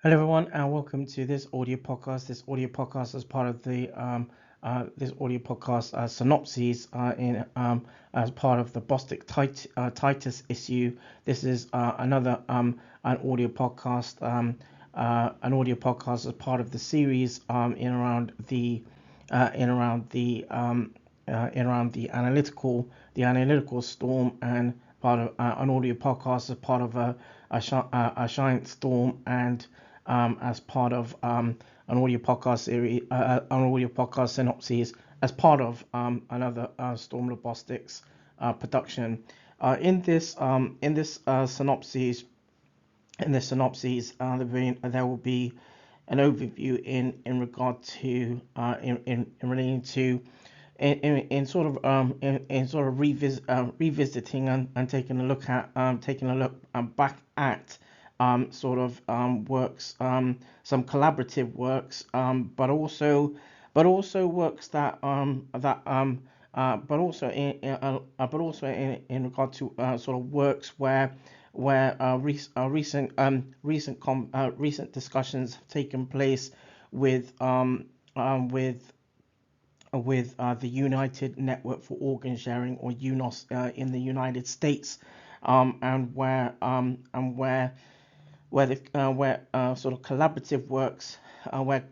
Hello, everyone, and welcome to this audio podcast. This audio podcast is part of the Synopsis in as part of the Bostix Titus issue. This is another an audio podcast as part of the series in around the analytical storm, and part of an audio podcast as part of a giant storm, and as part of an audio podcast series, an audio podcast synopsis, as part of another Storm of Bostix production. In this synopsis, there will be an overview in regard to in relating to in sort of revisiting and taking a look back at works, some collaborative works, but also works that but also in regard to sort of works where recent discussions have taken place with the United Network for Organ Sharing, or UNOS, in the United States, and where sort of collaborative works,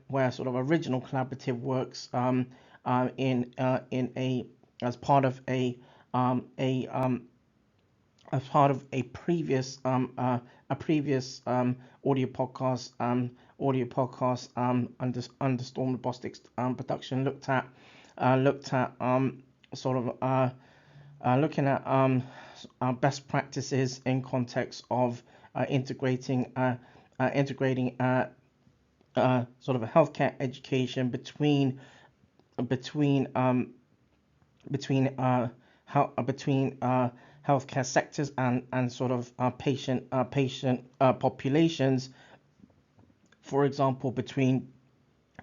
where sort of original collaborative works, in a as part of a previous audio podcast under Storm Bostix production, looked at sort of looking at best practices in context of integrating sort of a healthcare education between healthcare sectors and sort of patient populations. For example, between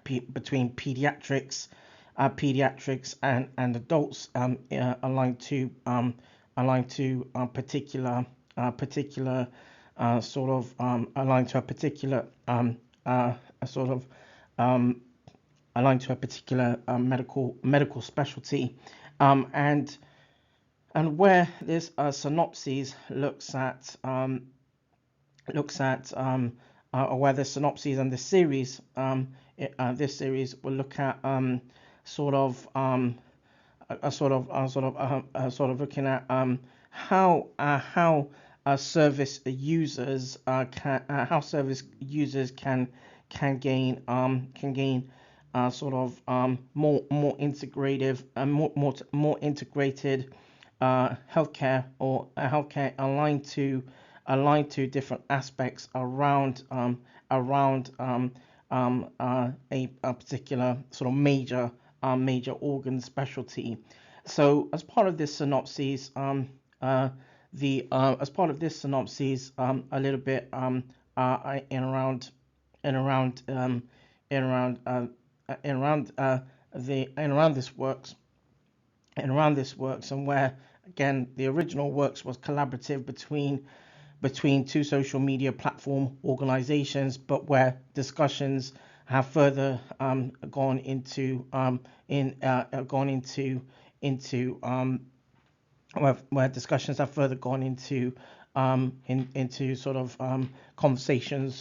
pediatrics and adults, aligned to particular sort of aligned to a particular sort of aligned to a particular medical specialty, and where this synopsis or where the synopsis and this series will look at looking at how service users can gain more integrative more integrated healthcare, or healthcare aligned to different aspects around a particular sort of major organ specialty. So as part of this synopsis, a little bit in around in around in around in around the in around this works in around this works, and where again the original works was collaborative between two social media platform organizations, but where discussions have further gone into where discussions have further gone into sort of conversation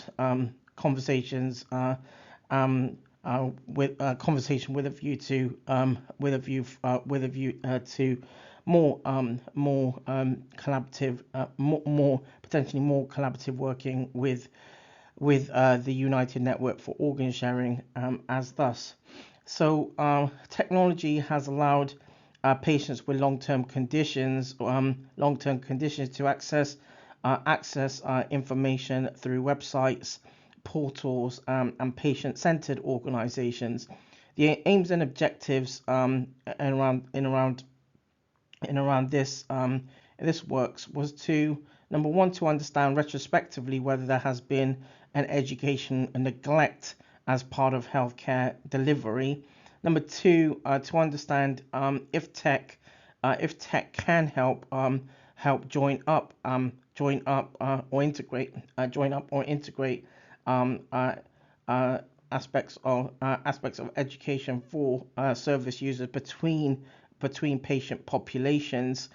with a view to more collaborative, more potentially more collaborative working with the United Network for Organ Sharing, as thus. So technology has allowed patients with long-term conditions to access information through websites, portals, and patient-centered organizations. The aims and objectives in around this works was to, number one, to understand retrospectively whether there has been an education neglect as part of healthcare delivery. Number two, to understand if tech can help join up or integrate um, uh, aspects of education for service users between patient populations,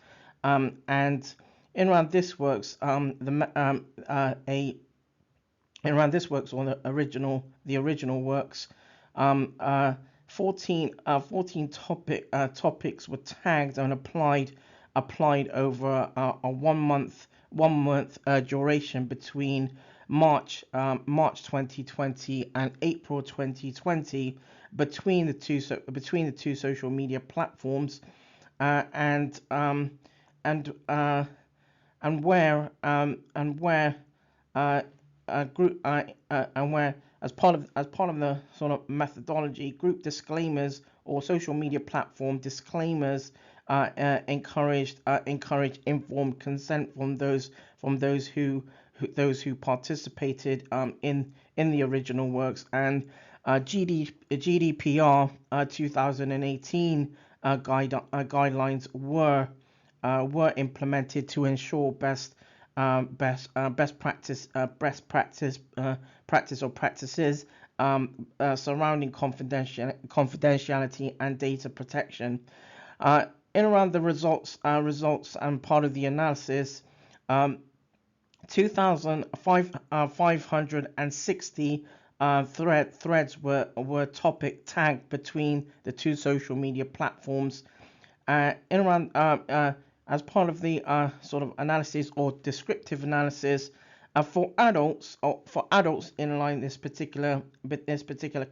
and in around this works a in around this works on the original works. um, uh, 14 topics were tagged and applied over a 1 month duration between March 2020 and April 2020 between the two social media platforms, uh, and um, and uh, and where uh, group and where as part of the sort of methodology, group disclaimers or social media platform disclaimers encourage informed consent from those who participated in the original works. And GDPR 2018 guidelines were implemented to ensure best practices surrounding confidentiality and data protection. In around the results and part of the analysis, 2,560 threads were topic tagged between the two social media platforms. In around As part of the sort of analysis or descriptive analysis, for adults in line this particular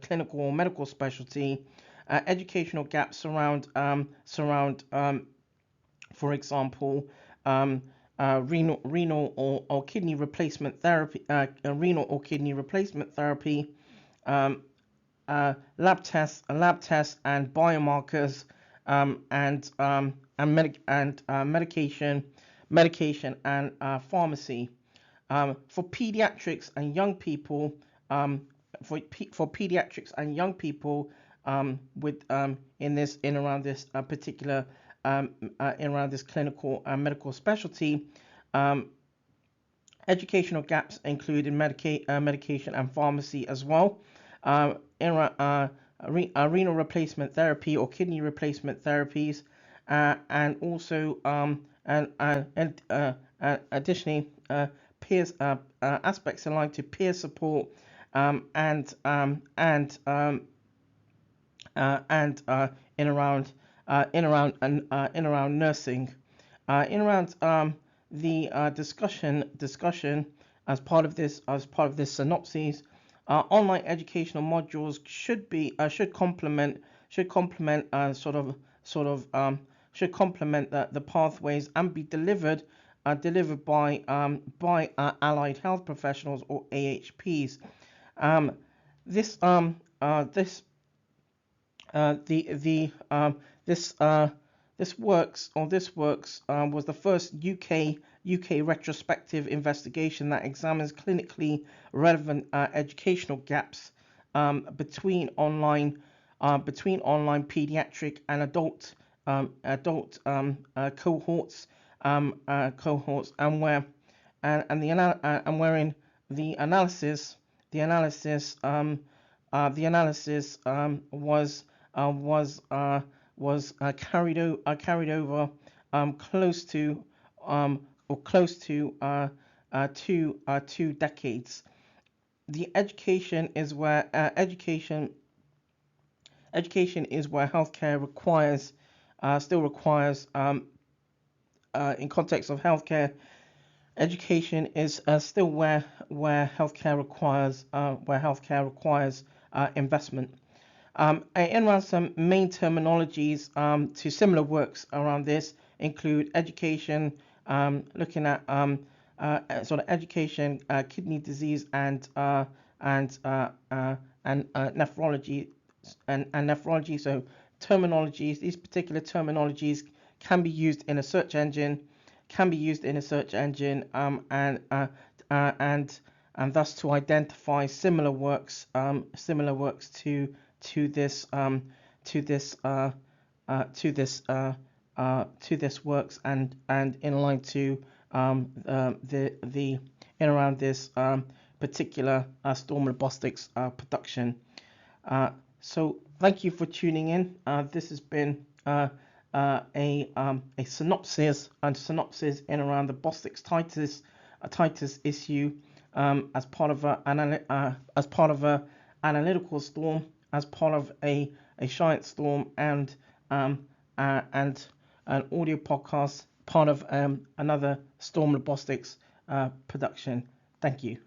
clinical or medical specialty, educational gaps surround for example, renal or kidney replacement therapy, um, lab tests and biomarkers, medication and pharmacy. For pediatrics and young people, for pediatrics and young people with in around this particular in around this clinical and medical specialty. um, Educational gaps include in medication and pharmacy as well. In renal replacement therapy or kidney replacement therapies, and also additionally, peers aspects aligned to peer support, and in around in around nursing, in around the discussion as part of this synopsis. Online educational modules should complement the pathways and be delivered by allied health professionals or AHPs. Um, this this the this this works was the first UK retrospective investigation that examines clinically relevant educational gaps between online pediatric and adult cohorts, and wherein the analysis the analysis the analysis carried over close to close to 2 decades. The education is where healthcare still requires, in context of healthcare. Education is still where healthcare requires investment. In around some main terminologies to similar works around this include education, looking at sort of education, kidney disease, and nephrology and nephrology. So terminologies, these particular terminologies can be used in a search engine, and thus to identify similar works to this to this to this works, and in line to the in around this particular Storm and Bostix production. So thank you for tuning in. This has been a synopsis in around the Bostix Titus issue, as part of a analytical storm, as part of a giant storm, and an audio podcast, part of another Storm and Bostix production. Thank you.